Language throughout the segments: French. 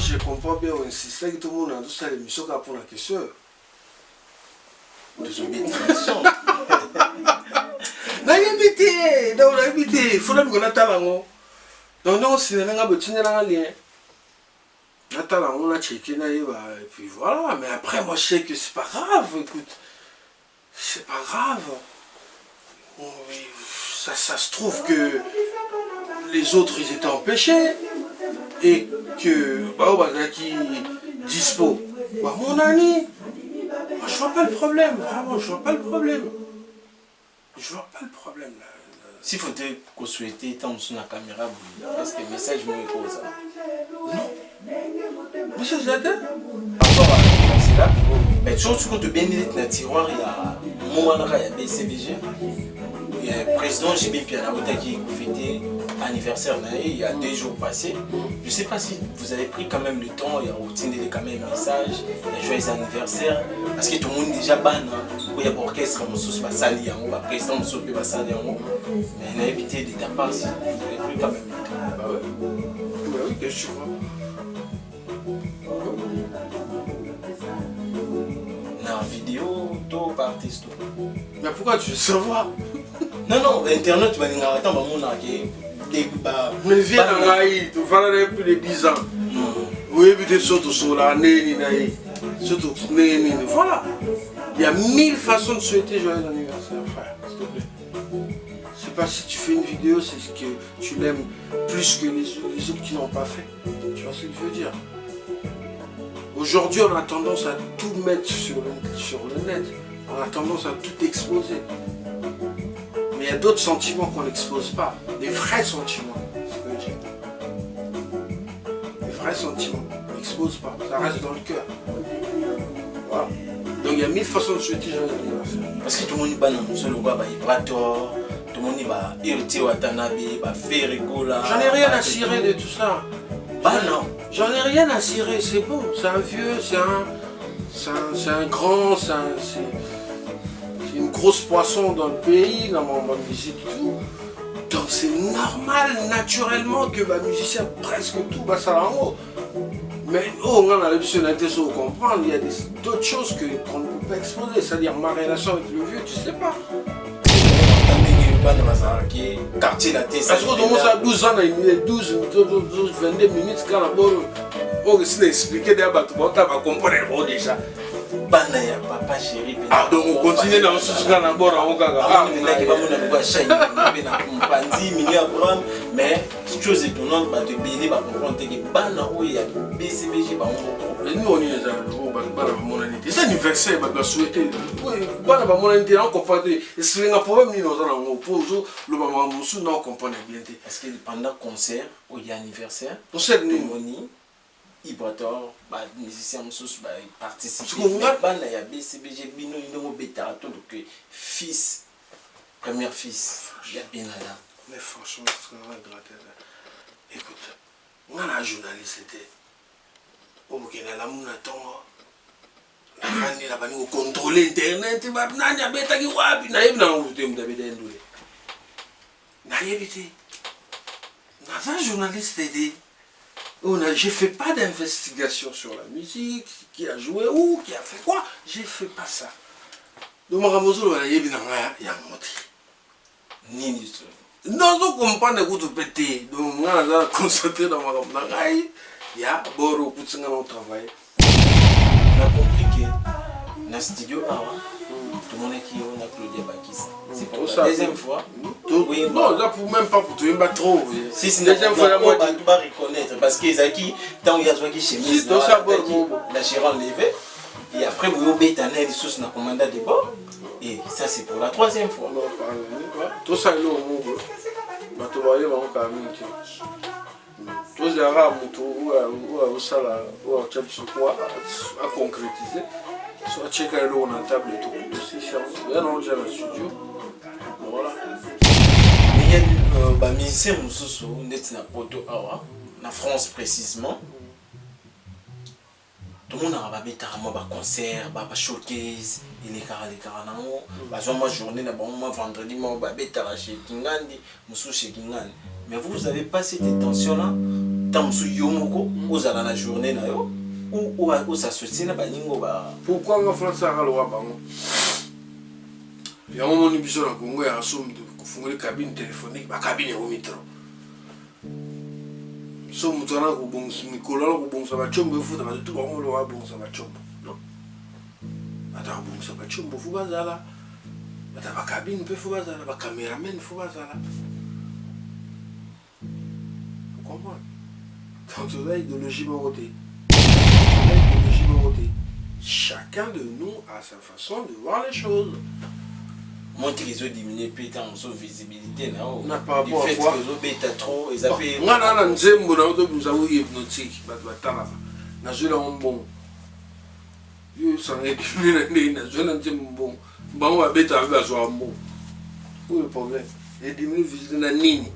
je comprends bien, on insiste que tout le monde a tout ça, l'émission pour la question. Désobéissant. Non, il faut que la talent. Donc, non, si on a besoin de lien. La talent, on a checké, et puis voilà. Mais après, moi, je sais que c'est pas grave, écoute. C'est pas grave. Ça se trouve que les autres, ils étaient empêchés. Et que, qui dispo. Mon ami, moi, je vois pas le problème. Vraiment, je vois pas le problème. Je vois pas le problème là. Si faut te souhaiter tant sur la caméra, est-ce que le message me pose ça? Non. Monsieur Zada? Encore c'est là. Mais surtout quand tu bénis dans le tiroir, il y a Moana, il y a BCBG. Il y a le président JB Pianaouta qui a fêté l'anniversaire il y a 2 jours passés. Je ne sais pas si vous avez pris quand même le temps, il y a routine de quand même message, il y a joyeux anniversaire. Parce que tout le monde déjà ban, il y a l'orchestre, il y a sali, le président il y a sali. Mais il a évité de ta part si vous avez pris quand même le temps. Bah ouais. Bah oui, qu'est-ce que tu vois? Dans la vidéo, tout artiste. Mais pourquoi tu veux savoir? Non, Internet, tu vas dire, attends, mais viens dans l'Aïe, tu vas aller plus de 10 ans. Oui, puis tu sautes sur la nez, surtout nez, voilà. Il y a 1000 façons de souhaiter joyeux anniversaire, frère, s'il te plaît. C'est pas si tu fais une vidéo, c'est ce que tu l'aimes plus que les autres qui n'ont pas fait. Tu vois ce que je veux dire? Aujourd'hui, on a tendance à tout mettre sur le net. On a tendance à tout exposer. Mais il y a d'autres sentiments qu'on n'expose pas. Des vrais sentiments. C'est ce que je dis. Des vrais sentiments. On n'expose pas. Ça reste dans le cœur. Voilà. Donc il y a 1000 façons de souhaiter joyeux anniversaire. Parce que tout le monde va dans le seul endroit, il va tort. Tout le monde va hériter Watanabe, va faire Rigola. J'en ai rien à cirer de tout ça. Bah non. J'en ai rien à cirer, c'est bon. C'est un vieux, c'est un grand, c'est une grosse poisson dans le pays, dans ma musique et tout. Donc c'est normal, naturellement, que ma musicien, presque tout, ça là en haut. Mais on a l'optionnalité sur comprendre, il y a d'autres choses qu'on ne peut pas exposer. C'est-à-dire ma relation avec le vieux, tu sais pas. Quartier la tête. Parce qu'on commence à 12 ans, 12, 22 minutes, quand on essaie d'expliquer des bateaux, on va comprendre déjà. Banaya, papa chéri. Ah, donc on continue dans ce cas là, on mais chose étonnante, tu bénis, tu comprends que Bana, il y a BCBG, nous on est c'est anniversaire, on doit souhaiter. On comprend. C'est un problème, nous avons posé le moment où nous comprenons bien. Parce que pendant le concert, il y a anniversaire, on sait Ibrator, musicien participe. Il y a BCBG, Bino, fils, premier fils, il y a Benada. Mais franchement, c'est très regretté. Écoute, on a un journaliste, on a la mounaton. On a contrôler Internet, on a un journaliste. Je fais pas d'investigation sur la musique, qui a joué où, qui a fait quoi. Je fais pas ça. Donc, je non, je comprends que vous pété. Donc, je suis concentré dans ma vie. Il y a beaucoup de travail. On a compris que dans le studio, tout le monde est qui on a Claudia Bakis. C'est pour la deuxième fois. Oui, non, là pour même pas pour toi, il m'a trop. Si c'est la deuxième fois, on va reconnaître parce que Zaki, tant qu'il y a joué qui chez moi, la chère enlevée. Et après, vous avez bétané les sources dans le commandant de bord. Et ça, c'est pour la troisième fois. Tout ça, il est au monde. Tu vas aller au camion. Tous les arabes, à concrétiser. Soit checker l'eau dans la table et tout. Il y a un studio. Voilà. Mais il y a des musiciens en France précisément. Tout le monde a un concert, un showcase, il est carré. Une journée, vendredi, chez Kingandi, chez Kingandi. Mais vous n'avez pas cette intention-là tant que yomoko aux à la journée na yo ou s'associer na baningo ba pourquoi en France à le bango il y a un moment où biso na Congo ya somme de kufunga cabine téléphonique ba cabine au métro so mutana ko bonso mikolo ko bonso ba chombo futa ba tout bango lo wa bonso ba chombo non ata ko bonso ba chombo fu bazala ata ba cabine pe fu bazala ba cameraman fu bazala vous comprenez quand tu as idéologie morotée chacun de nous a sa façon de voir les choses. Montre qu'ils ont diminué peut-être en sa visibilité. On n'a pas rapport à quoi. Ils ont bêta trop. Ils ont payé. On a un zembo na auto nous avons hypnotique. Na je la bon. Yo s'en est diminué na je na zembo bon. Ba on va bêta avec so bon. Où le problème? Et diminué visite na nini.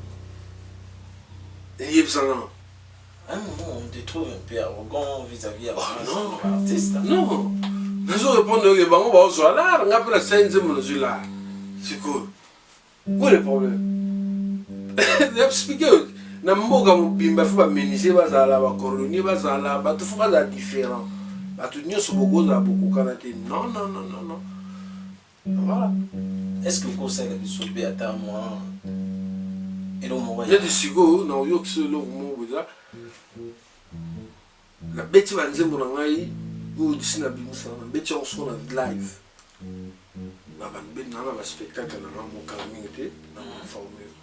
Et yep ça non. À un moment, on te trouve un peu arrogant vis-à-vis de l'artiste. Non. Je réponds que bon, on va se là, on a pris la scène de mon là. C'est cool. Où est le problème? Je vais expliquer. Na mboka mobimba faut pas méniser bazala ba colonie bazala ba tout faut pas différent. Ba tout nyo so boko za boko kanate. Non non non non non. Voilà. Est-ce que vous conseillez de sauver à ta moi? Et le moment. Il y a des sigo na yo que c'est le moment boza. La bête va nzembo na ngai ou d'ici na bimisa na bête on sera live na ban bête na ba spectacle na mo calmité na ma formule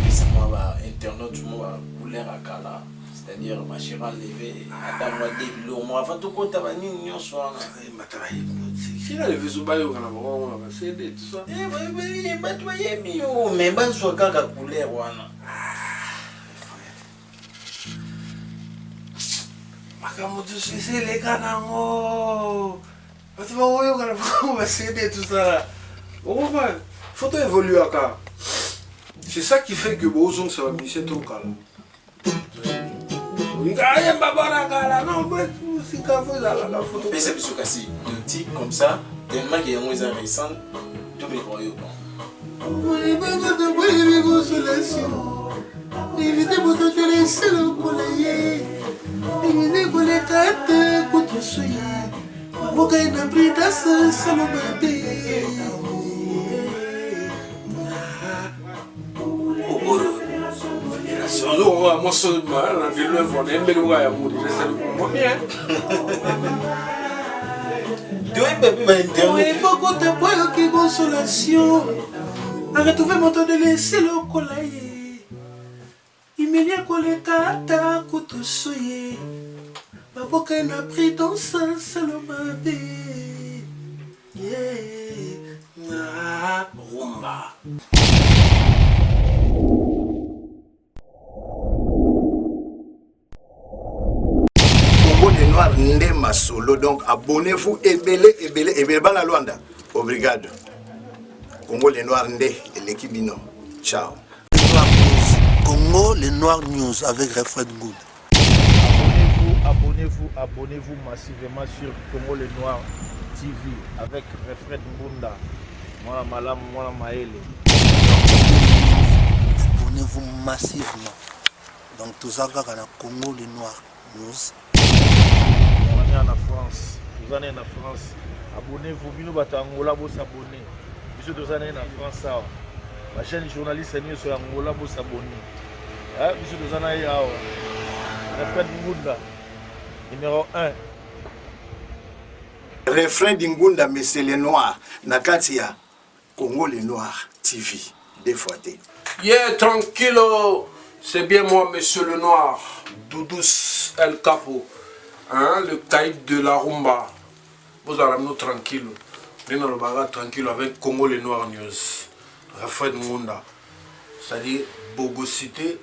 ça moi internaute moi couleur à kala c'est-à-dire ma chira levé à moi début au moins avant tout compte ba nini on soit na mataraï si la levé so ba yo kana ba on va CD tout ça ba toi yemi yo mais ba so kaka couleur wana Makambo tu sais les canards. Tu vas voir on va céder tout ça. On va faut évoluer encore. C'est ça qui fait que Bozon ça va misser trop calme. Il y a un babara kala non mais c'est quand vous allez la photo. Mais c'est plus que le type comme ça tellement qu'il y a moins récent tout mes royaumes. Oui, mais de oui consolation. Évitez votre de laisser le collier. Il voulait t'aider contre ce yé. Pourquoi il n'a pris d'assaut sur le bébé? Fédération, moi seulement, on dit le fond, un bel ouaille à mourir, c'est le bien. Tu es bébé, mais oui, beaucoup de points qui consolation. Arrête-toi de laisser le collier. Emilia kolekata kutusuye baboka na pris dans sa salomade na rumba Congo des Noirs Ndema Solo, donc abonnez-vous ebele bana Luanda. Obrigado. Congo les Noirs Ndé et l'équipe Bino. Ciao. Congo, les Noirs News avec Refred Good. Abonnez-vous massivement sur Congo les Noirs TV avec Refred Mbunda. Moi Malam, moi Maëlle. Abonnez-vous massivement. Donc tout ça quand on a Congo les Noirs News. On est en France. Vous en êtes en France. Abonnez-vous. Bino Batangola vous s'abonner. Monsieur vous en êtes en France ça. La chaîne journaliste est sur Angola vous s'abonner. Monsieur Dozanaï, Refred Ngunda, numéro 1. Refred Ngunda, mais c'est les Noirs. Nakatia, Congo les Noirs TV. Des fois. Yeah, tranquillo. C'est bien moi, monsieur le Noir. Doudous El Capo. Hein, le caïd de la rumba. Vous allez nous tranquillo. Nous allons le tranquillo avec Congo les Noirs News. Refred Ngunda. C'est-à-dire, bogosité.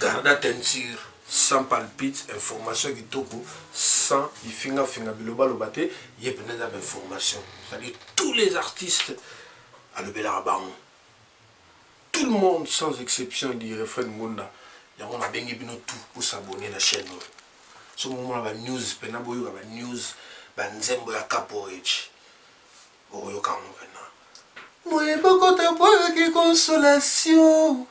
Garde à teinture, sans palpite, information qui toque, sans il finga biloba lobate, il y a plein d'informations. C'est-à-dire tous les artistes à le Belaraban. Tout le monde sans exception dit Refred Ngunda. Il y a bien tout pour s'abonner à la chaîne. Ce moment là, news, penaboyo, news, banzembo ya capoeira. Oh yo kamo pena. Moi beaucoup de points qui consolation.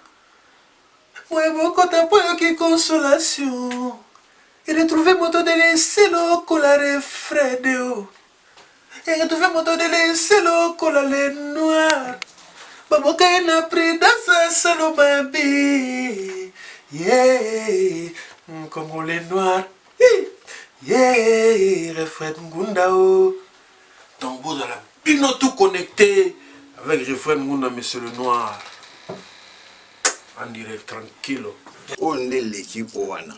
Moi, beaucoup de qui consolation. Et retrouver mon taux de laisser l'eau coloré Fredo. Et retrouver mon taux de laisser l'eau coloré noir. Baboka n'a pris dans sa salobabi. Yeah, Congolais noir. Yeah, refrain Ngundao. Donc vous allez bien tout connecté avec refrain Ngunda, Monsieur le Noir. On dirait tranquille. On est l'équipe Owana.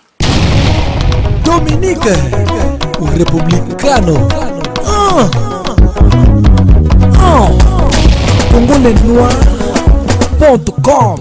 Dominique, un républicano. CongoLesNoirs.com.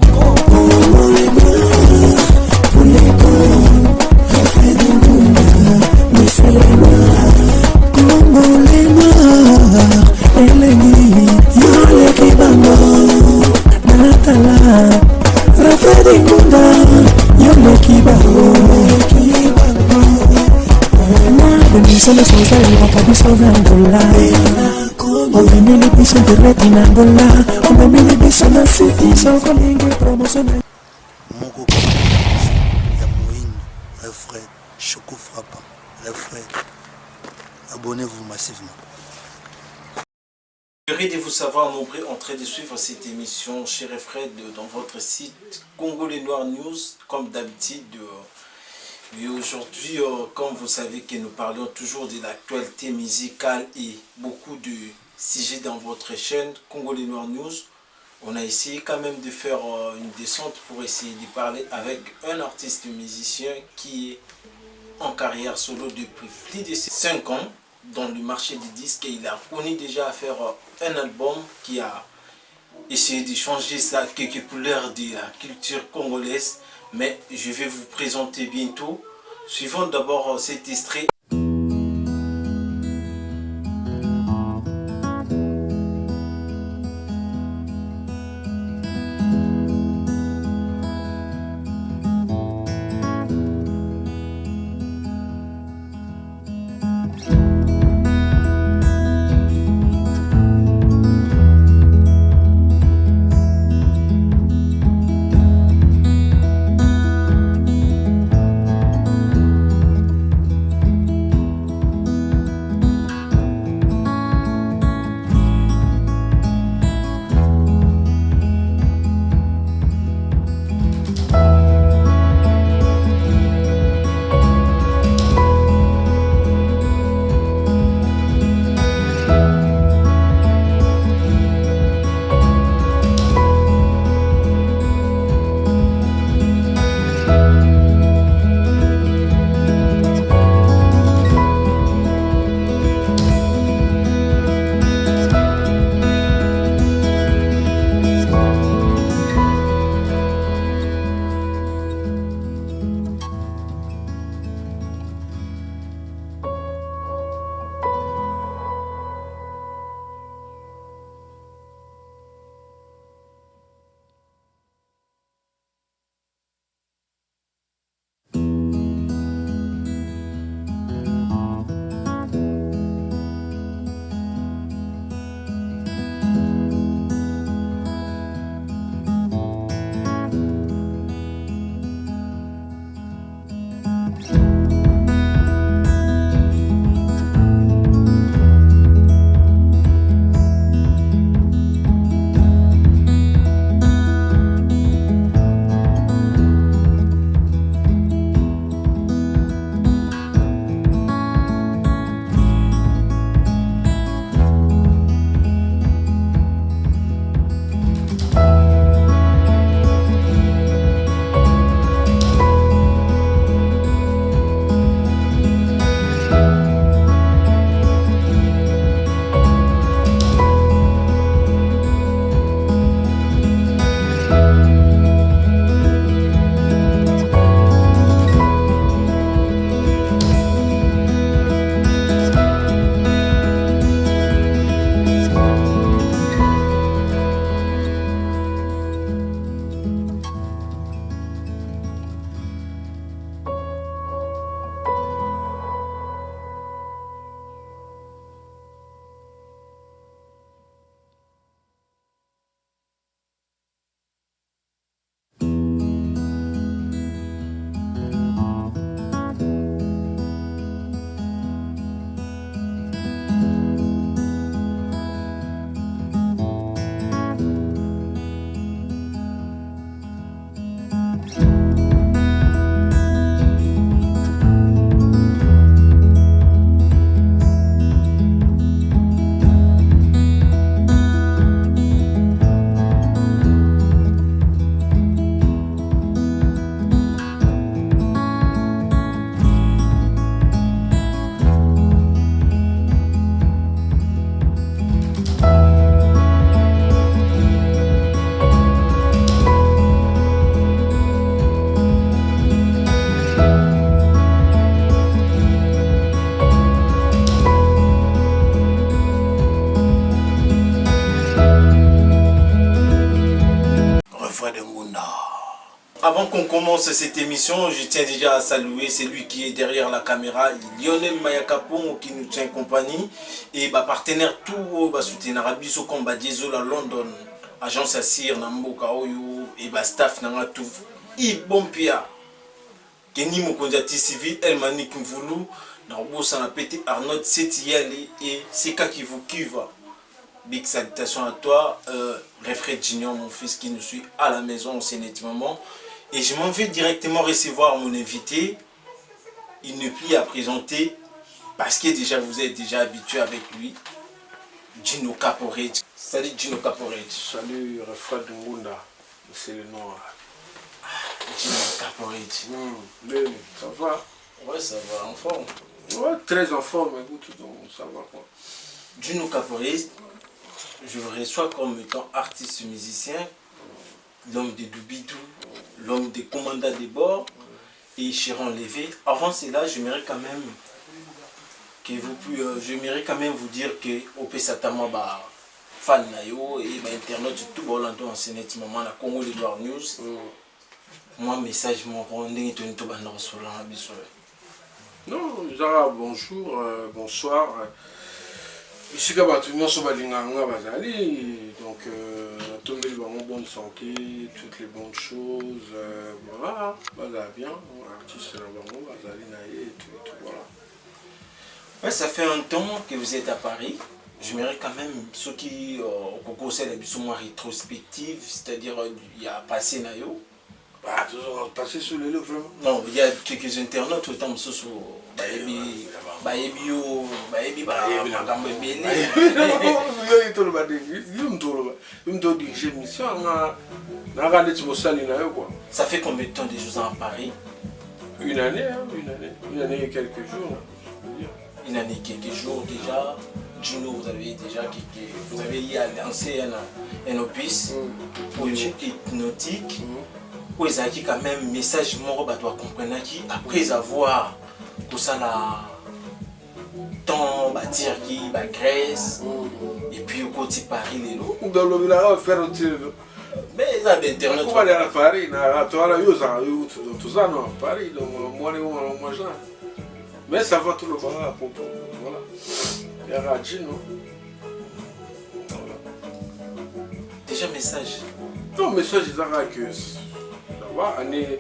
Solo social y baka biso na Angola. Ombe mili biso internet na Angola. Ombe mili biso na city so kolingi promotion. Moko ya Moïne, refrain, Choco frappant, refrain. Abonnez-vous massivement. Heureux de vous savoir nombreux en train de suivre cette émission, chers frères, dans votre site Congolais Noir News, comme d'habitude. Et aujourd'hui, comme vous savez que nous parlons toujours de l'actualité musicale et beaucoup de sujets dans votre chaîne Congolais Noir News, on a essayé quand même de faire une descente pour essayer de parler avec un artiste musicien qui est en carrière solo depuis plus de 5 ans dans le marché du disque, et il a connu déjà à faire un album qui a essayé de changer quelques couleurs de la culture congolaise. Mais je vais vous présenter bientôt. Suivons d'abord cet extrait. qu'on commence cette émission, je tiens déjà à saluer celui qui est derrière la caméra, Lionel Mayakapong qui nous tient compagnie et partenaire tout soutenir Arabiso comme Diesel à London, agence Assir Namboka Oyo et staff nanga tout Yves Bompia Kenny Mokonjati civil Elmanik Mvoulou Narbosa na pété Arnaud Setiali et Seka Kivukiva. Big salutations à toi, Refred Junior, mon fils qui nous suit à la maison au Sénétimement. Et je m'en vais directement recevoir mon invité. Il ne plie à présenter parce que déjà vous êtes déjà habitué avec lui. Gino Caporage. Salut Gino Caporage. Salut Refred Ngunda, c'est le noir. Gino Caporage. Ça va? Ouais, ça va, en forme. Ouais, très en forme, écoute, donc ça va quoi. Gino Caporage, je le reçois comme étant artiste musicien, l'homme de Doubidou, l'homme des commandants des bords et Chiron Lévé. Avant cela, j'aimerais quand même vous dire que Opé Satama fan nayo et internet tout Orlando en Sénégal moment na Congo Libre News. Moi message mon rendez tout tout bande sur la biso. Non, Zara, bonjour, bonsoir. Ici, nous sommes bazali, donc tomber en bonne santé, toutes les bonnes choses, voilà, bazali bien, artiste bazali naïe, tout, voilà. Ouais, ça fait un temps que vous êtes à Paris. J'aimerais quand même ceux qui ont la rétrospective, c'est-à-dire il y a passé naïo. Bah, toujours passé sur les lèvres, vraiment. Non, il y a quelques internautes autant sur Ça fait combien de temps déjà à Paris? Une année et quelques jours. Une année et quelques jours déjà. Gino, vous avez lancé un opus politique hypnotique. Où ils ont quand même message mort doit comprendre qui après avoir tout ça là temps bâtir qui Grèce et puis au côté Paris les lots dans le village faire mais ça d'internet on va aller à Paris na toi là tout ça non Paris donc moi mais ça va tout le monde à propos voilà il y a Radjino déjà message non message ils ont que année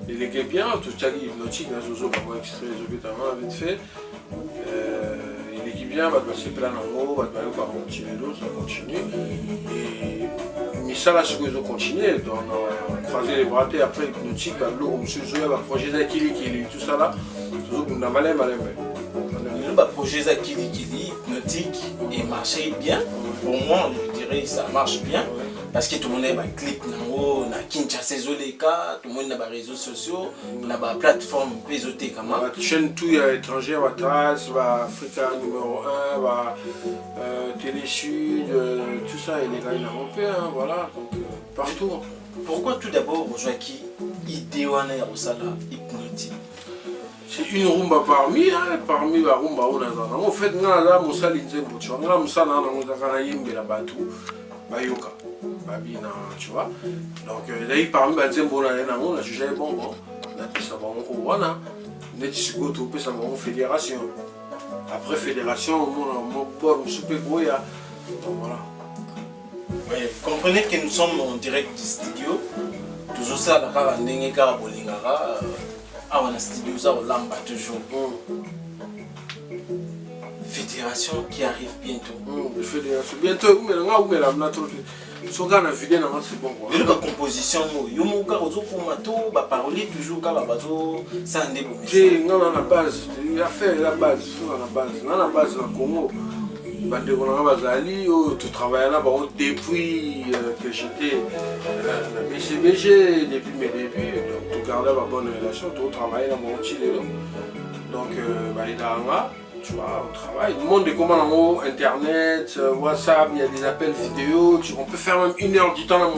il est bien tout ça hypnotique là je vais extrait vite fait il est bien va passer plein en haut va continuer ça continue et mais ça là ce que je continue donc croiser les bras après hypnotique l'eau monsieur Zoya va projet d'Akili tout ça là on a malin le projet d'Akili hypnotique et marché bien pour moi je dirais ça marche bien. Parce que tout le monde a un clip, on a Kinshasa, tout le monde a des réseaux sociaux, on a des plateformes, la chaîne tout étrangère, Africa numéro 1, Télé Sud, tout ça, il est là européen, voilà, donc partout. Pourquoi tout d'abord, Joaquin, idéoana Yarosala hypnotique? C'est une rumba parmi la rumba on a en fait, on a mon salinze, on a mon salon, on a la batou, bayoka. Babina, tu vois. Donc, là, parmi les gens on a jugé bon, on a ça va on a on fédération. Après fédération, on a port super goya. Voilà. Oui, comprenez que nous sommes en direct du studio. Toujours ça, la Nengeka Bolingara, on a studio ça, on lamba toujours. Fédération qui arrive bientôt. Fédération bientôt, mais là, on a trop. So gars na vidéo na c'est bon quoi. La composition yo mo ka ozo ko mato ba parler toujours ka ba bazo ça ndé bon. J'ai non la base, il a fait la base, la base na Congo. Ba de ko na bazali tu travailles là depuis que j'étais la BCBG depuis mes débuts donc tu gardes la bonne relation, tu travailles dans mon Chili. Donc bah il a tu vois, on travaille. Le monde est comment en haut, internet, WhatsApp, il y a des appels vidéo. On peut faire même 1 heure du temps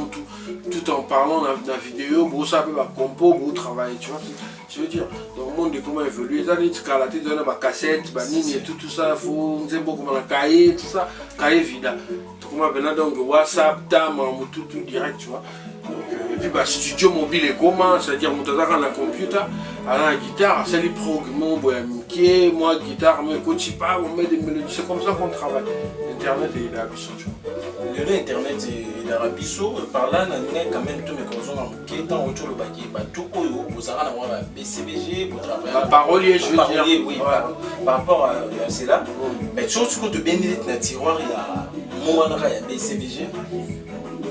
tout en parlant dans la vidéo. Pour ça, on compo, pour travailler, tu vois. Je veux dire, donc le monde est comment évoluer. Les années, tu as la tête, tu as des cassettes, et tout ça, il faut nous aimer comment la cahier, tout ça, cahier vide. Comment maintenant, donc WhatsApp, TAM, tout direct, tu vois. Donc, Et puis, studio mobile et comment, c'est-à-dire, on a un computer, la guitare, c'est les programmes, moi, guitare, mais quand tu parles, on met des mélodies, c'est comme ça qu'on travaille. Internet et l'Arabie Saoudite. Internet et l'Arabie Saoudite, par là, on a quand même tous mes consoles qui est en autour de baquet, tout vous avez un BCBG, vous travaillez. La parolier, je veux dire. Oui, par rapport à cela, mais chose que tu bénis dans le tiroir, il y a moi, il y a BCBG.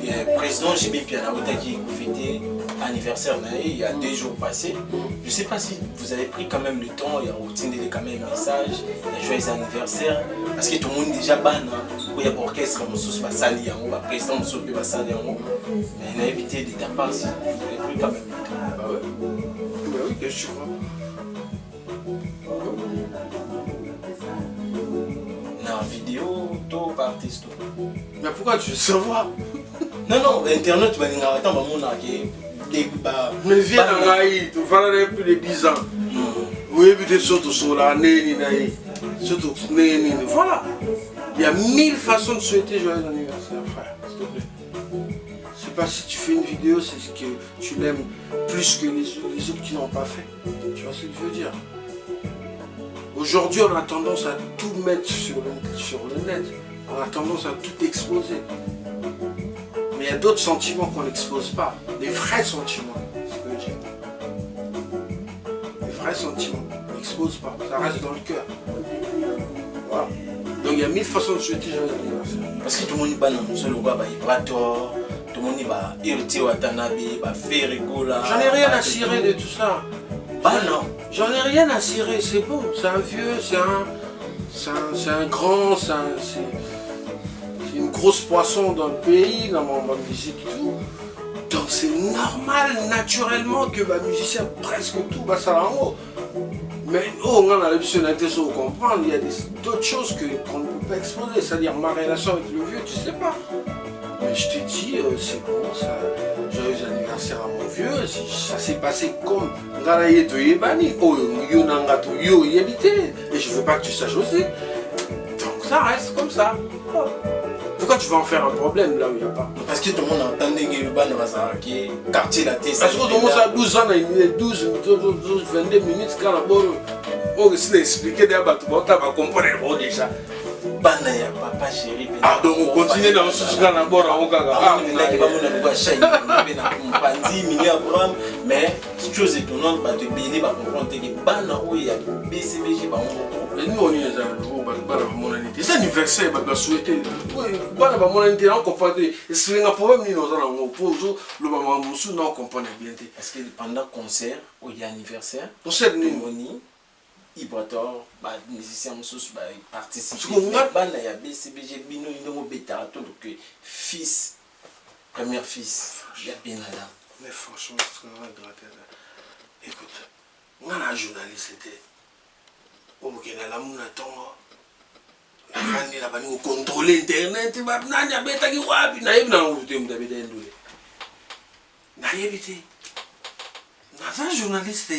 Le président JB Pianaouta qui a fêté l'anniversaire il y a 2 jours passés. Je ne sais pas si vous avez pris quand même le temps, il y a routine quand même un message, il y a joyeux anniversaire. Parce que tout le monde déjà ban, il y a l'orchestre, il y a le président, il y a mais il a évité de taper si vous avez pris quand même le temps. Bah ouais. Bah oui, qu'est-ce que tu crois? Dans la vidéo, tout par artiste. Mais pourquoi tu veux savoir? Non, Internet, tu vas dire, attends, mais viens dans la vie, tu vas aller plus de 10 ans. Oui, puis tu sautes sur la voilà. Il y a 1000 façons de souhaiter joyeux anniversaire, frère, s'il te plaît. C'est pas si tu fais une vidéo, c'est ce que tu l'aimes plus que les autres qui n'ont pas fait. Tu vois ce que je veux dire? Aujourd'hui, on a tendance à tout mettre sur le net. On a tendance à tout exposer. Mais il y a d'autres sentiments qu'on n'expose pas. Des vrais sentiments, c'est ce que je veux dire. Des vrais sentiments, on n'expose pas. Ça reste dans le cœur. Voilà. Donc il y a 1000 façons de souhaiter joyeux anniversaire. Parce que tout le monde va dans le seul roi, il va tort. Tout le monde va irriter Watanabe, va faire rigola. J'en ai rien à cirer de tout ça. Bah non. J'en ai rien à cirer, c'est bon. C'est un vieux, c'est un grand, c'est une grosse poisson dans le pays, dans ma musique et tout. Donc c'est normal, naturellement, que ma musicien, presque tout, ça en haut. Mais on a l'option de comprendre, il y a d'autres choses qu'on ne peut pas exposer. C'est-à-dire ma relation avec le vieux, tu sais pas. Mais je te dis, c'est bon, ça, joyeux anniversaire à mon vieux, ça s'est passé comme et je veux pas que tu saches aussi. Donc ça reste comme ça. Pourquoi tu vas en faire un problème là où il n'y a pas? Parce que tout le monde entendait que le ban va s'arrêter, quartier la tête. Parce que tout le monde a 12 ans, 12, 22 minutes, quand on va expliquer d'abord, tu vas comprendre déjà. Bana ya papa chéri. Ah donc on continue dans ce sujet là bord on gaga. Mais chose étonnante bah te béni va comprendre que bana où il y a BCBG bah mais nous on est là bana mon année. C'est anniversaire bah souhaiter. Oui, bana mon année on comprend c'est un problème ni nous on pose le maman musu non comprend bien. Parce que pendant concert où il y a anniversaire, concert ni Ibrator, musicien Moussous participe. Il y a BCBG, Bino, donc fils, premier fils, il y a Benada. Mais franchement, c'est très regretté. Écoute, on a un journaliste, on a contrôler Internet, on a un journaliste.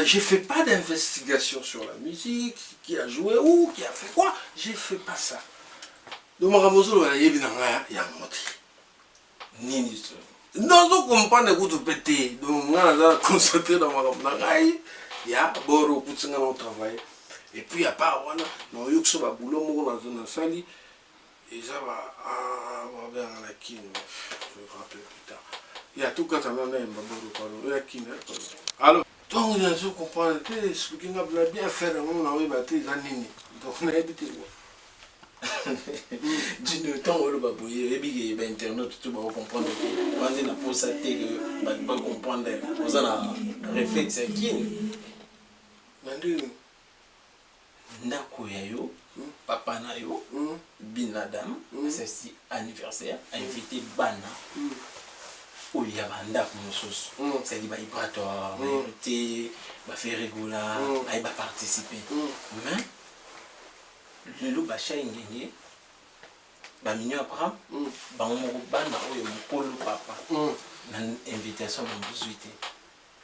J'ai fait pas d'investigation sur la musique, qui a joué où, qui a fait quoi. J'ai fait pas ça. Donc, il y a non, je comprends que vous pété. Donc, on a concentré dans ma il y a Boro pour travail. Et puis, il n'y a pas, on a eu que ça va boulot, on a une salle. Et ça va, on va vers la kin. Je vais rappeler plus tard. Il y a tout quand on a un Boro, la kin. Alors, donc, on a compris ce qu'on a bien fait, on a battu les années. Donc, on a habité. Du temps où le babouille, et bien internet, tout va comprendre. Quand on a posé ça, tu vas comprendre. On a un réflexe qui est. Ndako yayo, papa na yo, bin Adam, c'est anniversaire, invité Bana. Où il y a un ndako moussos. C'est-à-dire qu'il va y avoir il va faire rigoler, il va participer. Mais le loup va gagner. Bah mignon Abraham, bah on m'a papa. Invitation dans 18.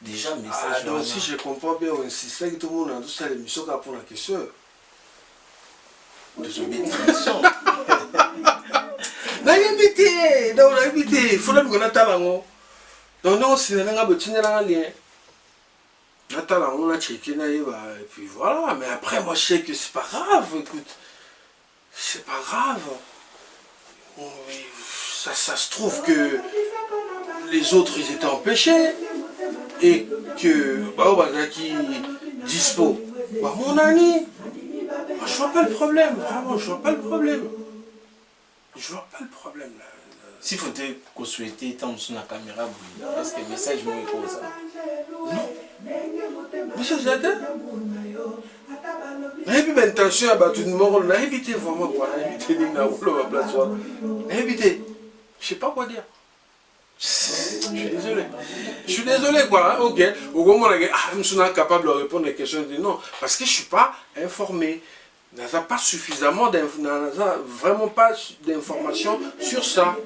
Déjà message. Donc si je comprends bien, on insiste que tout le monde a tout ça l'émission pour la question. De son bénédiction. N'a invité habité, donc on a habité. Il faut là qu'on a talent. Donc non, c'est un lien. On a checké, et puis voilà. Mais après, moi, je sais que c'est pas grave. Écoute, c'est pas grave. Ça se trouve que les autres, ils étaient empêchés. Et que, qui dispo. Mon ami, moi, je vois pas le problème. Vraiment, je vois pas le problème. Je vois pas le problème là. Si vous qu'on souhaitait tant sur la caméra, est-ce que le message me pose ça? Non. Monsieur Zada, n'avez pas intention à battre une mort, n'a évité vraiment quoi, n'a évité Nina ou la place, n'a évité. Je sais pas quoi dire. Je suis désolé. Je suis désolé quoi, hein? Ok. Au moment où je suis capable de répondre à des questions, je dis non, parce que je suis pas informé. Il n'y a pas suffisamment vraiment pas d'informations sur ça.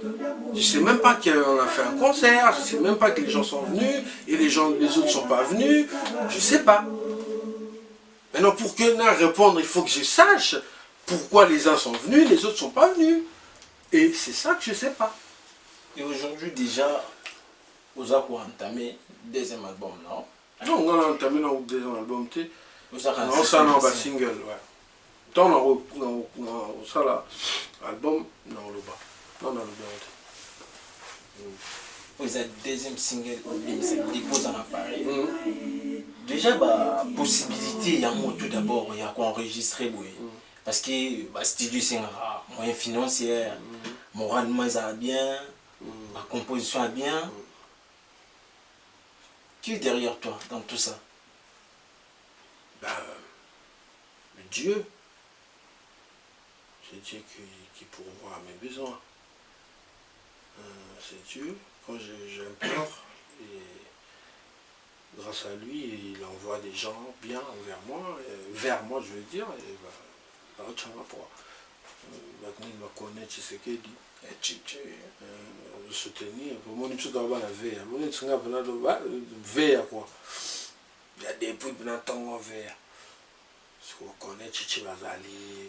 Je ne sais même pas qu'on a fait un concert, je ne sais même pas que les gens sont venus et les autres ne sont pas venus. Je ne sais pas. Maintenant, pour que répondre, il faut que je sache pourquoi les uns sont venus et les autres ne sont pas venus. Et c'est ça que je ne sais pas. Et aujourd'hui, déjà, vous avez entamé le deuxième album, non? Non, on a entamé le deuxième album. Non, ça, on a un single, ouais. Dans l'album, non, le bas. Non, le bas. Vous avez deuxième single, ça dépose en appareil. Déjà, la possibilité, il y a tout d'abord, il y a quoi enregistrer. Parce que le studio, c'est un moyen financier, mon rendement est bien, ma composition est bien. Qui est derrière toi dans tout ça? Dieu. C'est Dieu qui pourvoit à mes besoins. C'est Dieu. Quand j'implore, et grâce à lui, il envoie des gens bien vers moi, je veux dire, et maintenant il me connaît, tu sais qu'il dit. Soutenir, pour mon étude dans la veille, mon étude dans la veille, quoi. Il y a des bruits de temps en verre. Parce qu'on connaît Chichi Bazali,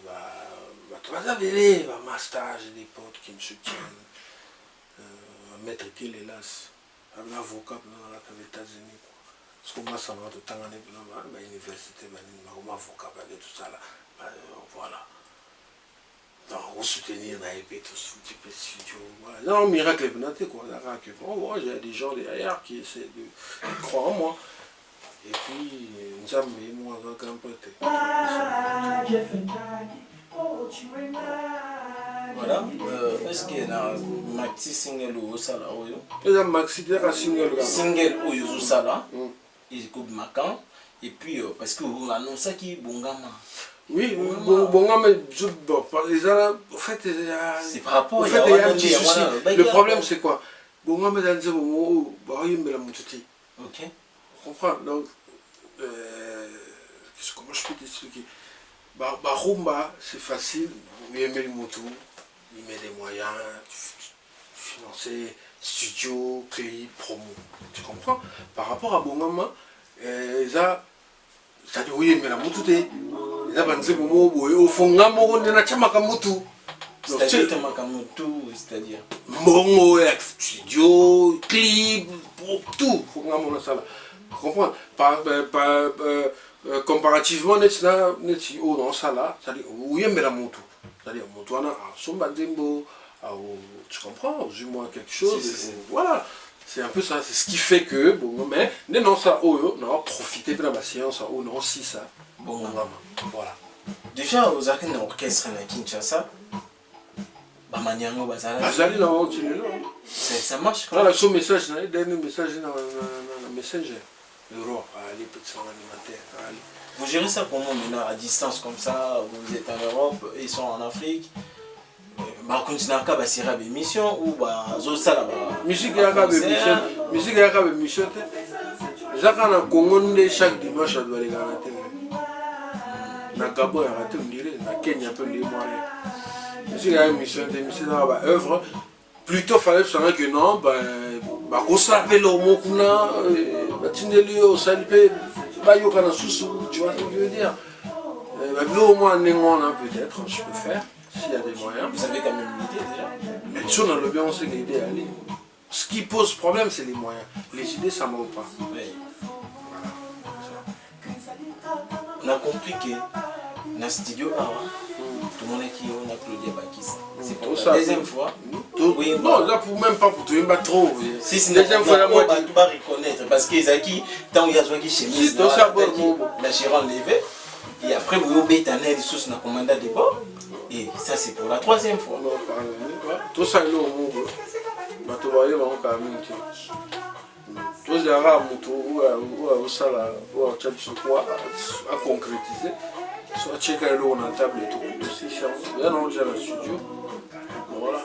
Bazali, Master, j'ai des potes qui me soutiennent. Maître Kélélas, un avocat dans les États-Unis. Parce que moi, ça m'a tout le temps à l'université, un avocat, tout ça là. Voilà. Donc, on soutenir dans les petits studios. Non, miracle, quoi. J'ai des gens derrière qui essaient de croire en moi. Et puis, nous avons mis moi avec un peu de... Voilà. Est-ce qu'il y a un maxi single ou ça là? Il y a un maxi single. Single ou ça là. Il coupe Macan. Et puis, parce que vous annoncez qu'il y a Bongama. Oui, Bongama, en fait, c'est par rapport à le problème, c'est quoi? Bongama, il y a des moments où il y a un ok. Tu comprends? Donc, comment je peux t'expliquer? Rumba, c'est facile, il met le moto, il met des moyens, financer, studio, clip, promo. Tu comprends? Par rapport à Bongama, ça dit oui, mais la moto, au fond, c'est-à-dire Mongo, studio, clip, tout. Tu comprends? Comparativement, dans ça là, c'est-à-dire, oui, mais la moto. C'est-à-dire, tu comprends? Du moins quelque chose. Voilà. C'est un peu ça. C'est ce qui fait que, bon, mais, non, ça, on a profité de la séance, on a aussi ça. Bon, voilà. Déjà, vous avez un orchestre à Kinshasa. Bamaniango Bazali. Bazali, là, ça marche quand même. Là, son message, dernier message dans le Messenger. Europe, allez, petit alimentaire. Vous gérez ça comment maintenant à distance comme ça? Vous êtes en Europe, ils sont en Afrique. Bah, continuez à faire des missions ou bah, ça musique il y a des missions. J'attends un Congo chaque dimanche, je dois aller à la télé. Na Gabon, il y a raté, on dirait. Na Kenya, on dirait. Musique il y a une mission, dans la œuvre. Plutôt, il fallait savoir que non, on s'appelle au mot qu'on a, on s'appelle, tu vois ce que je veux dire. Au moins, peut-être, je peux faire. S'il y a des moyens. Vous avez quand même une idée déjà? Et si on a le bien, on sait l'idée à aller. Ce qui pose problème, c'est les moyens. Les idées, ça ne manque pas. Oui. On a compris que dans le studio, tout le monde est qui on a Claudia Bakis. C'est pour la deuxième fois. Oui, non, là, pour même pas pour toi, pas trop. Si c'est la deuxième fois, on va reconnaître. Parce que Zaki, tant qu'il y a joué chemise, la chéron levée. Et après, vous avez bétané les sources dans le commandant de bord. Et ça, c'est pour la troisième fois. Tout ça, là, au monde. Tu vois, il y a un camin. Tous les arabes, ou à concrétiser. Soit checker l'eau dans la table et tout. Il y a un studio. Voilà.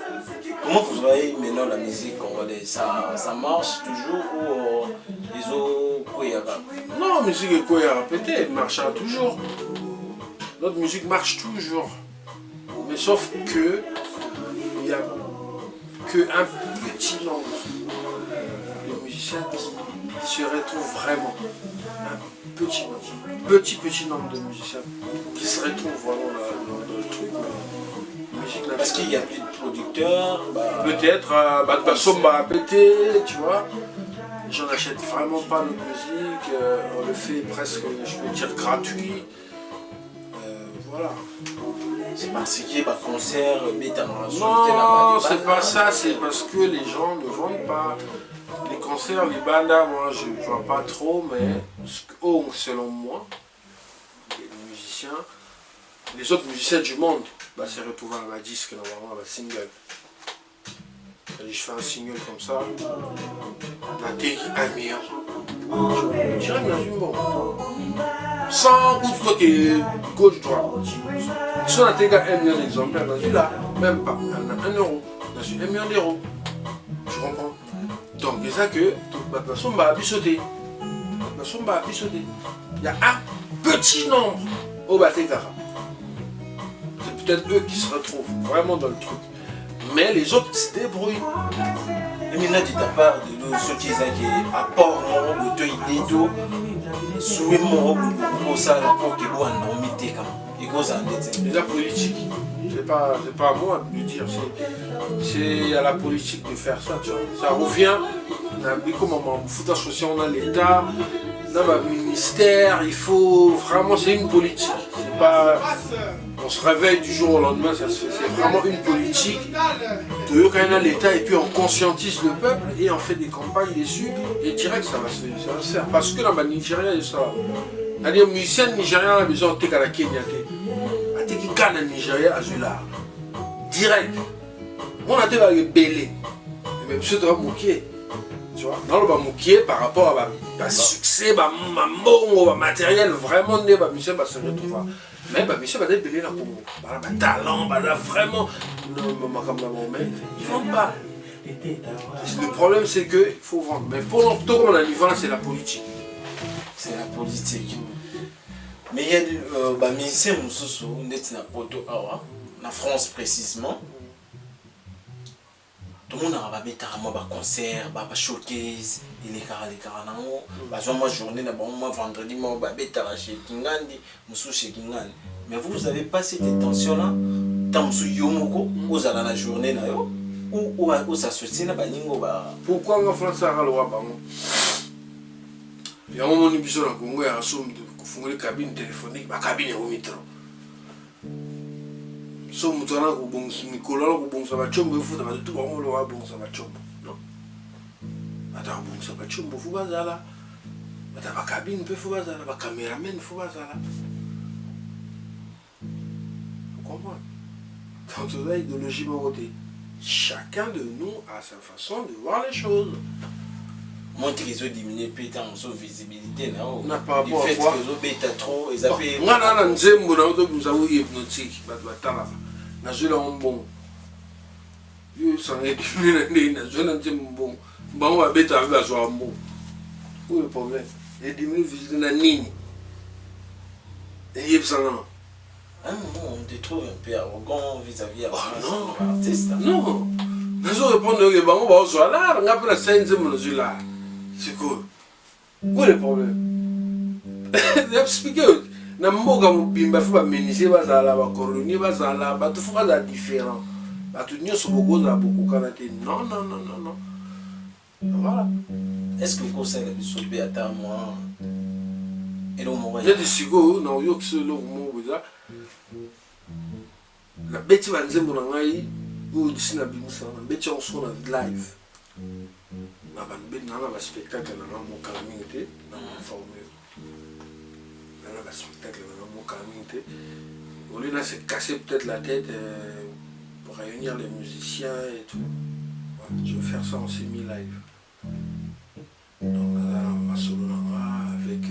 Comment vous voyez maintenant la musique congolaise? Ça marche toujours ou ils ont quoi? Non, la musique est quoi à répéter, elle marche toujours. Notre musique marche toujours. Mais sauf que il n'y a qu'un petit nombre de musiciens qui se retrouvent vraiment. Un petit nombre de musiciens qui se retrouvent vraiment dans le truc. Parce qu'il n'y a plus de producteurs. Peut-être, Batbassom va péter, tu vois. Les gens n'achètent vraiment pas notre musique, on le fait presque, je peux dire, gratuit. Voilà. C'est parce qu'il y a pas de concert, non, c'est pas ça, c'est parce que les gens ne vendent pas. Les concerts, les bandas, moi je ne vois pas trop, mais selon moi, les musiciens, les autres musiciens du monde, se retrouvent à la disque, normalement, à la single. Je fais un single comme ça, la télé, 1 million. Je dirais bien une bombe. Sans toi qui est gauche-droite. Si on a 1 million d'exemplaires, dans là, même pas, on a 1 euro, dans 1 million d'euros. Tu comprends? Donc, c'est ça que la personne va abyssoter. Il y a un petit nombre au Batekara. C'est peut-être eux qui se retrouvent vraiment dans le truc. Mais les autres se débrouillent. Et maintenant, de ta part, de ceux qui sont à port, mon de Inedo, sous mon pour ça, pour que vous en mettez comme ça. C'est la politique. C'est pas à moi de le dire. C'est à la politique de faire ça. Tu vois. Ça revient. Comme on a l'État, on a le ministère. Il faut vraiment. C'est une politique. C'est pas. On se réveille du jour au lendemain, c'est vraiment une politique de quand l'État et puis on conscientise le peuple et on fait des campagnes dessus et direct ça va se faire. Parce que dans le Nigeria, il y a ça. Les musiciens nigériens ont besoin de la Kenya. Ils ont le Nigeria à Zula. Direct. On a été rebellé. Mais monsieur doit mouquer. Tu vois, dans le mouquer par rapport à succès, à matériel, vraiment, monsieur va se retrouver. Mais monsieur va être belé dans le talent, vraiment, mais ils ne vendent pas. Le problème c'est qu'il faut vendre. Mais pour notre tour, on a dit c'est la politique. C'est la politique. Mais il y a des musiciens qui en France précisément. Tout le monde a un concert, un showcase, il est carré, moi journée, moi vendredi, moi chez Kingandi, chez Kingandi. Mais vous n'avez pas cette intention-là, tant que vous avez la journée, ou ça se tient, pourquoi en France, ça va le roi? Il y a un moment où il y a une cabine téléphonique, une cabine au métro. So mutana kubonsa mikolo kubonsa bachombo ifuta batutu bamolo wabonsa bachombo no ata kubonsa bachombo fubazala ata bakabine pe fubazala ba cameraman fubazala vous comprenez quand on a idéologie morotée chacun de nous a sa façon de voir les choses. Montre qu'ils ont diminué peut-être en son visibilité on n'a pas rapport à voir ils ont bêta trop ils ont fait ngana nzembo na auto nous avons hypnotique batala na jela on bon yo sangé diminué na jela nzembo bon bon va bêta avec zo ambo où le problème et diminué visibilité na nini et yep sangana on te trouve un peu arrogant vis-à-vis de l'artiste. Non, je réponds que bon, on va se là, on a pris la scène de là. C'est quoi? Où est le problème? Expliquez. Na mboka mobimba faut ba méniser bazala ba colonie bazala ba tout faut ba différent. bato nyonso bokozala bokokana te. Non, non, non, non, non. Voilà. Est-ce que vous savez que vous avez atteint moi? Et le moment. Il y a des sigos, non, yo que c'est le moment où ça. La bête va nous dire mon angai, vous dites na bimisa, la bête on son live. Na ban bête na na spectacle na mon communauté, na mon formule. Na na spectacle na mon communauté. Au lieu de se casser peut-être la tête pour réunir les musiciens et tout. Voilà, je vais faire ça en semi-live. Donc là, on va solo avec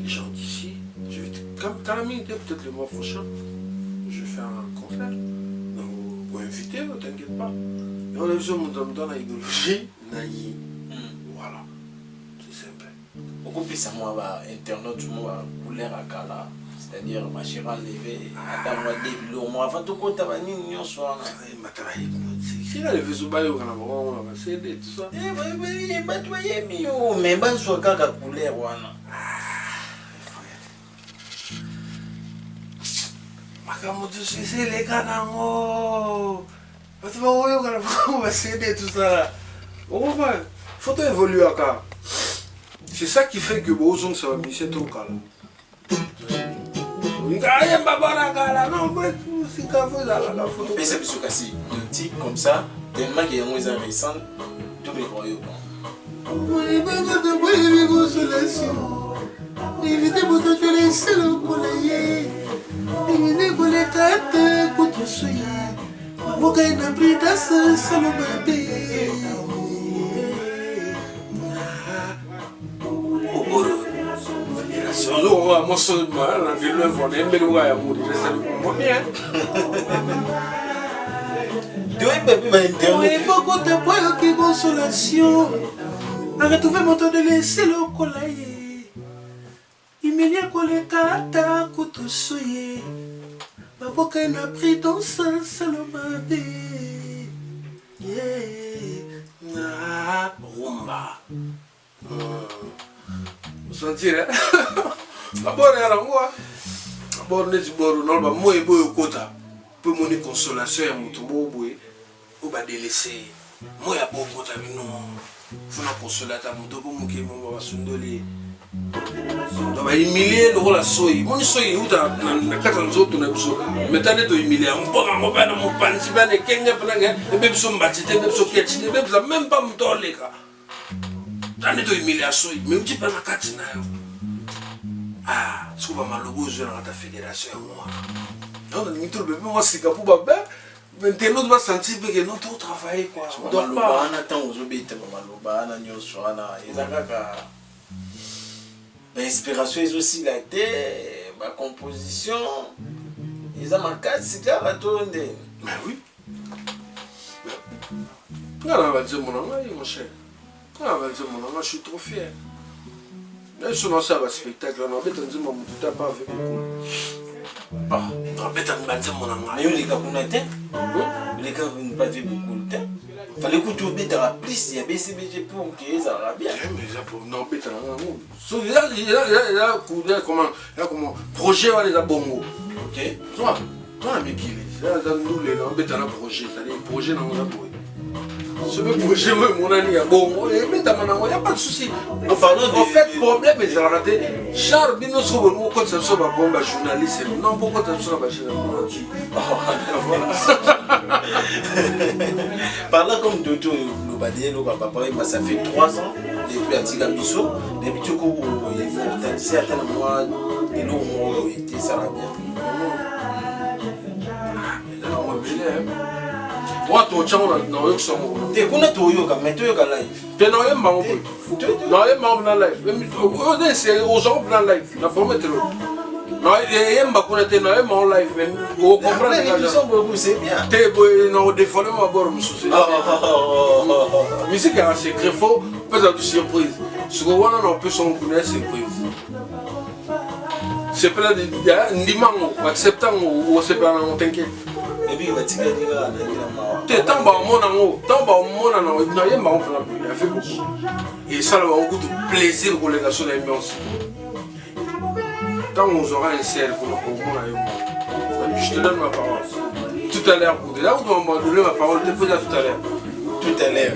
les gens d'ici. Je vais peut-être le mois prochain, je vais faire un concert. Donc vous invitez, ne t'inquiète pas. Et on a besoin de la idéologie, naïe. Voilà, c'est simple. Beaucoup plus à moi, internaute, moi, couleur à cala. C'est-à-dire, ma chérie enlevée, à moi début, au moins, avant tout, quand tu as mis une soirée. Si elle avait ce bail, on va céder, tout ça. Eh, oui, mais je suis à couleur. Makamoto, c'est les gars, non. Tu vas voir, on va céder, tout ça là. On va il faut évoluer à cas. C'est ça qui fait que Bozon, ça va misser trop calme. Mais c'est plus que si on dit comme ça, tellement qu'il y a un moyen récent, tous les royaumes. Moi, seulement, je le vois, je le vois, bien. Beaucoup de points qui consolation. A retrouvé mon temps de laisser le collier. Il me dit qu'on les cata, qu'on te souille. Ma boca n'a pris dans ça, le mabé. Yeah. Ah, rumba. Vous sentez, hein? D'abord, il y a la moi. D'abord, il y a la moi. Il y a la pour mon consolation, il y a mon délaissé. Moi, il y a beaucoup de temps. Il faut la consolation. Il y a des milliers de dollars. Il y a des milliers de dollars. Il y a des milliers de dollars. Mais tu as des milliers de ah, tu vas malheureusement dans ta fédération. Non, moi, c'est pour Babé. Maintenant, tu vas sentir que nous devons travailler. On doit pas. L'inspiration est aussi la tête, ma composition. Ils ont ma carte, c'est clair à tourner. Mais oui. On va dire mon nom, mon cher. On va dire mon nom, je suis trop fier. Je suis lancé à un spectacle, on va dire mon nom, tu n'as pas fait beaucoup. Ah, on va dire mon nom. Mais les gars, vous n'avez pas fait beaucoup de temps. Il fallait que tu aies plus, il y a BCBG pour que ça va bien. Mais ça pour non, il y a comment projet va les abongo. Ok. Toi, mais qui est dans nous les projet, c'est-à-dire projet dans mon abongo. Ce projet, mon ami, bon, il n'y a pas de souci. En fait, problème, mais ça raté. Charles, nous sommes quand ça soit un journaliste. Non, pourquoi ça soit un journaliste? Parlant comme Dodo, ça fait 3 ans depuis Atiga Bisso. Depuis que c'est atteint moi, et nous, on était ça va bien. Moi, tu as un son. Tu connais Toyoka, mais Toyoka live. Tu n'as pas membre. Non, il y a membre dans la live. C'est aux gens dans la live. La forme est l'autre. Non, il y a un membre qui est dans la live. Mais vous comprenez que c'est bien. Tu es dans le défaut de ma bonne musique. Musique, c'est très faux. Peut-être surprise. Ce qu'on a, on peut s'en connaître surprise. C'est pas de dire, n'importe quoi, acceptant ou c'est pas non, t'inquiète. Et puis, il va te dire, tu tant bas mon amour, tant bas mon amour, il n'y a rien à faire beaucoup. Et ça, va beaucoup de plaisir pour les gars sur l'ambiance. Tant on aura un ciel pour le moment, je te donne ma parole. Tout tout à l'heure. Là où on m'a donné ma parole, tu peux dire tout à l'heure. Tout à l'heure.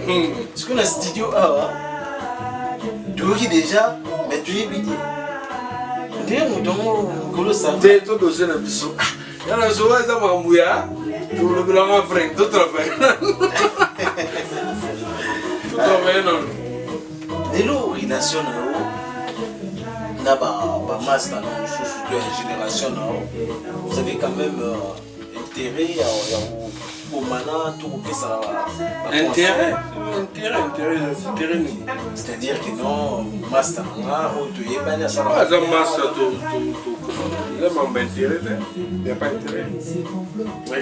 Est-ce qu'on a studio A, tu vois qui déjà, mais tu es bidé. Tu es un colossal. Tu es tout dossier dans le bisou. Il y a un soir, ça m'a embrouillé. Tu le veux l'en faire, tout travail. Tout travail, non. Dès lors, relation, n'a pas master, surtout la génération, vous avez quand même intérêt au mana, tout que ça. Intérêt. C'est-à-dire que non, master, tu es pas ça. Ah, ça master, il n'y a pas intérêt.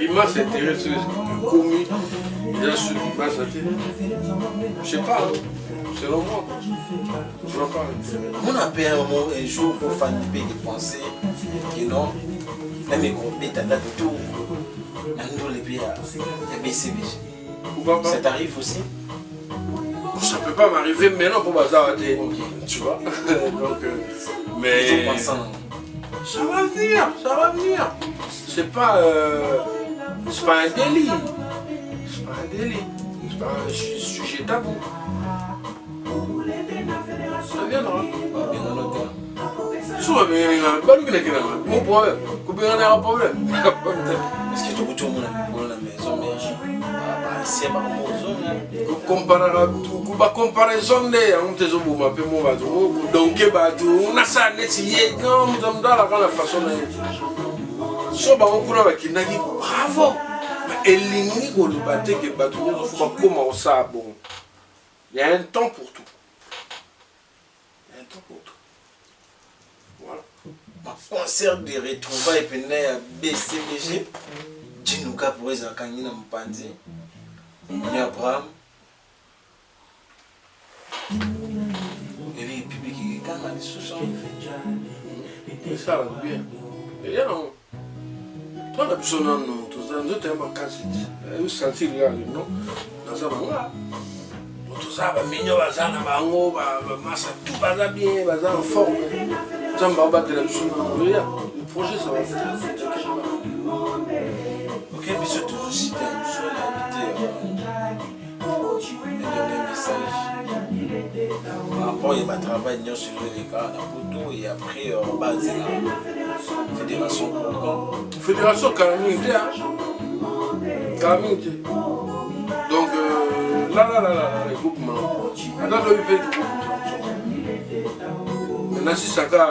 Il m'a intéressé, commis, il a su, il m'a je sais pas, selon moi. Je vois pas. On a pu un jour pour faire de penser que non, même les groupes d'état de tout, nous les pays à BCBG. Pourquoi pas? Ça t'arrive aussi? Ça peut pas m'arriver maintenant pour bazar, tu vois. Donc, mais ça va venir, ça va venir. C'est pas un délit. C'est pas un délit. C'est pas un sujet tabou. Ça viendra. Souvent, mon problème. Combien on a un problème? Est-ce que tout le monde a mis pour la maison, mais c'est pas comparaison on te zo boma pe mo bato donc bato on a ça netier non nous dans la façon so ba on kuna ba kinaki bravo elingi ko le baté que bato nous faut pas comment ça bon il y a un temps pour tout. Il y a un temps pour tout. Voilà. Concert de retrouvailles pendant à BCBG Djinuka pour les akangina mpandi ni Abraham et les publics qui quand les sous ça va bien. Et là non. Toi la personne non tous dans d'autres temps quasi eu sentir là non dans ça là. Tout ça va mignon bazana bango ba massa tout baza bien baza en forme. Ça va battre la personne. Le projet ça va faire. OK, puis surtout aussi sur l'invité un message. Après il va travailler sur les cas dans photo et après base la fédération Fédération Calamité. Calamité. Donc là, les groupements. Maintenant, le fait du maintenant, si ça va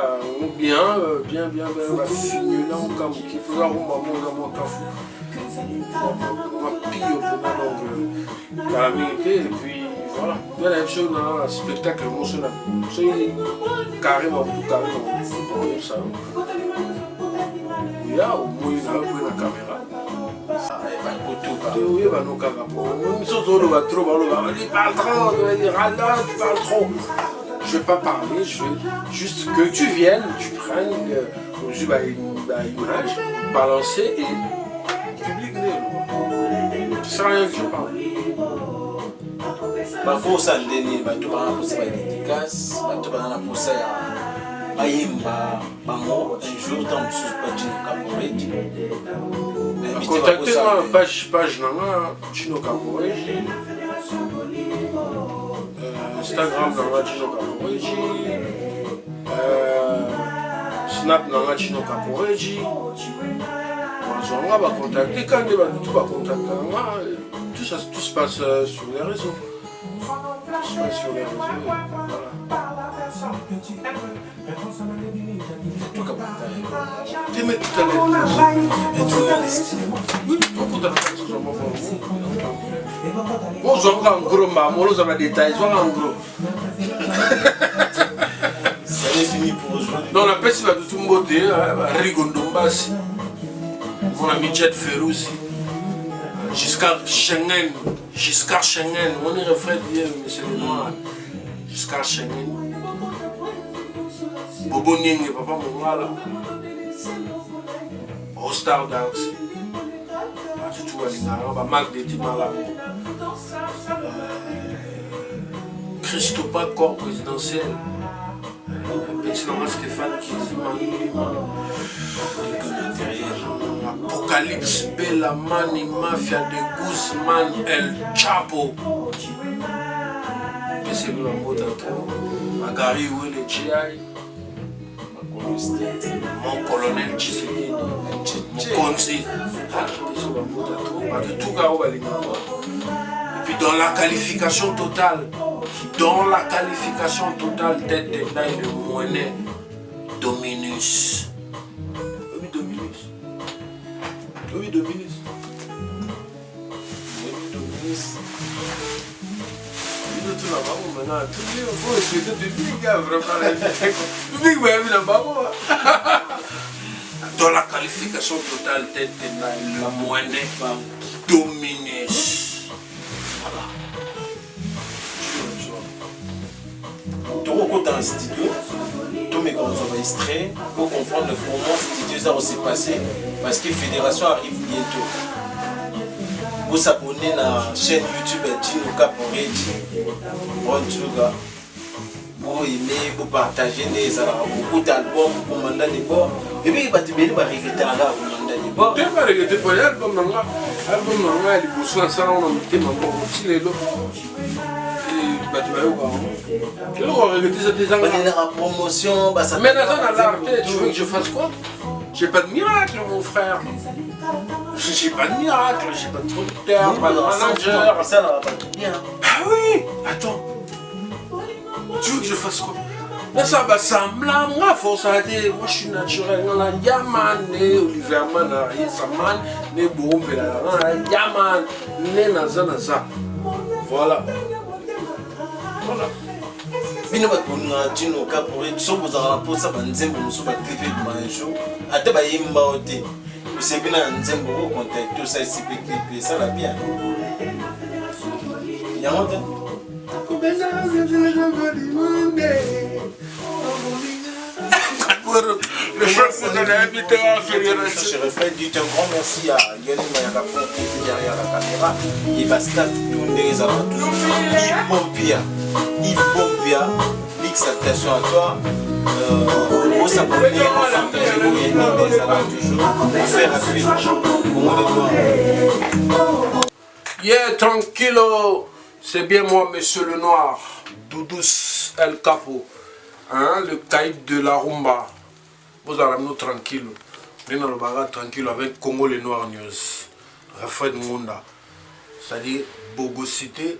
bien, va finir là, on va qui fera un moment, on va piller au donc calamité, et puis voilà. Il y a une chose dans un spectacle émotionnel. C'est carrément, ça. Il y a au moins la caméra. Oui, bah non, il parle trop, il râle, tu parles trop. Je ne vais pas parler, je veux juste que tu viennes, tu prennes l'image, balancer et le public n'est. Ça sert à rien que je parle. Bafo sandeni bato bana posa ba dédicace bato bana posa ya bayimba bango un jour dans sous patino caporetti contactez-moi page nanga Chino Caporetti Instagram nanga Chino Caporetti Snap nanga Chino Caporetti on va contacter quand tout va contacter tout se passe sur les réseaux. Sur les réseaux, voilà. Tu mets tout à l'heure. Oui, on peut en gros, on a des détails, en gros. Ça est fini pour aujourd'hui. Non, la peste va tout le monde, Rigondombas. Mon ami Jet Ferrouz. Giscard Schengen, on est refait bien, mais c'est le noir. Giscard Schengen. Bobo Nyenge, papa Mongala. Rostar Dance. Tout à l'ingara, Marc de Timala. Christophe, corps présidentiel. Petit Nama Stéphane qui dit Manu. Calypso, Bella Mani, Mafia de Guzman, El Chapo. C'est le mot d'entrée. Magari ou le GI. Mon colonel Tshisekedi. Mon conseil. De tout gars. Et puis dans la qualification totale. Tête de taille de Moinet. Dominus. Oui, Dominus. Dans la qualification totale, tête de Naïl, la moyenne Dominus. Voilà. Tout dans le studio, tous mes grands enregistrés pour comprendre comment le studio ça va se passer parce que la fédération arrive bientôt. Vous s'abonnez à la chaîne YouTube Dino Caporet, vous aimez, vous partagez beaucoup d'albums, vous commandez des bords. Et puis, vous allez regretter là, vous commandez des bords. Tu vas regretter pour l'album, l'album, il est pour ça, on a mis mon petit lélo. Tu vas regretter ça des années. La promotion, ça. Mais dans l'art, tu veux que je fasse quoi? J'ai pas de miracle, mon frère. J'ai pas de miracle, j'ai pas de producteur, pas de manager. Ça ne va pas tout bien. Ah oui, attends. Tu veux que je fasse quoi? Là, ça va sembler, moi, faut ça dire, moi je suis naturel. Là, Yaman, né Olivier Man, Saman, né Boum, Yaman, né Naza. Voilà. Voilà. Bino bakuna Dino Caporet, so bozala pour ça banzembo musu ba TV manjo. Ate ba yimba ote. Usebina nzembo ko contact ça ici clip ça va bien. Yamonte. Le chef de l'invité à Je refais du un grand merci à Yann Mayaka qui est derrière la caméra. Il va staff tout les alentours. Yves Pompia, big salutation à toi. Vous s'abonner, vous les alentours. Faire à suivre. Yeah, tranquillo. C'est bien moi, monsieur le Noir. Doudous El Capo. Hein, le caïd de la rumba. Vous allez nous tranquille. Nous allons nous tranquille avec Congo les Noirs News. Refrain de Munda. C'est-à-dire, bogosité,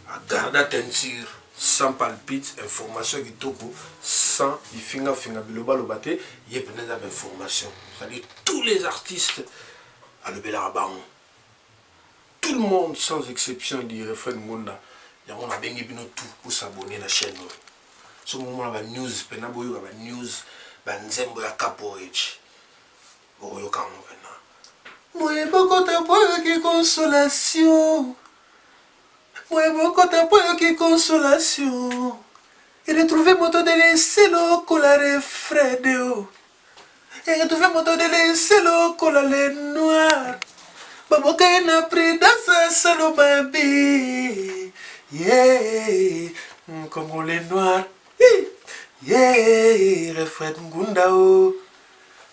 à garder à teinture, sans palpite, information qui topo, sans il finga biloba lobate, il y a plein d'informations. C'est-à-dire, tous les artistes à le Belarabaron. Tout le monde, sans exception, dit refrain de Munda. Il y a tout pour s'abonner à la chaîne. Ce moment là, news, penaboyo, news, banzembo ya capoeira. Oyo kamo pena. Moi beaucoup de poyo qui consolation. Moi beaucoup de poyo qui consolation. Et retrouver moto de laisser le colare freddo. Et retrouver moto de laisser le colare noir. Baboka n'a pris dans sa salo baby. Yeah, comme les noirs. Yeah, refrain Ngundao.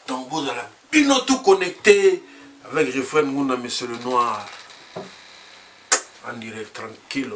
Donc vous allez bien tout connecté avec refrain Ngunda, monsieur le Noir. En direct, tranquille.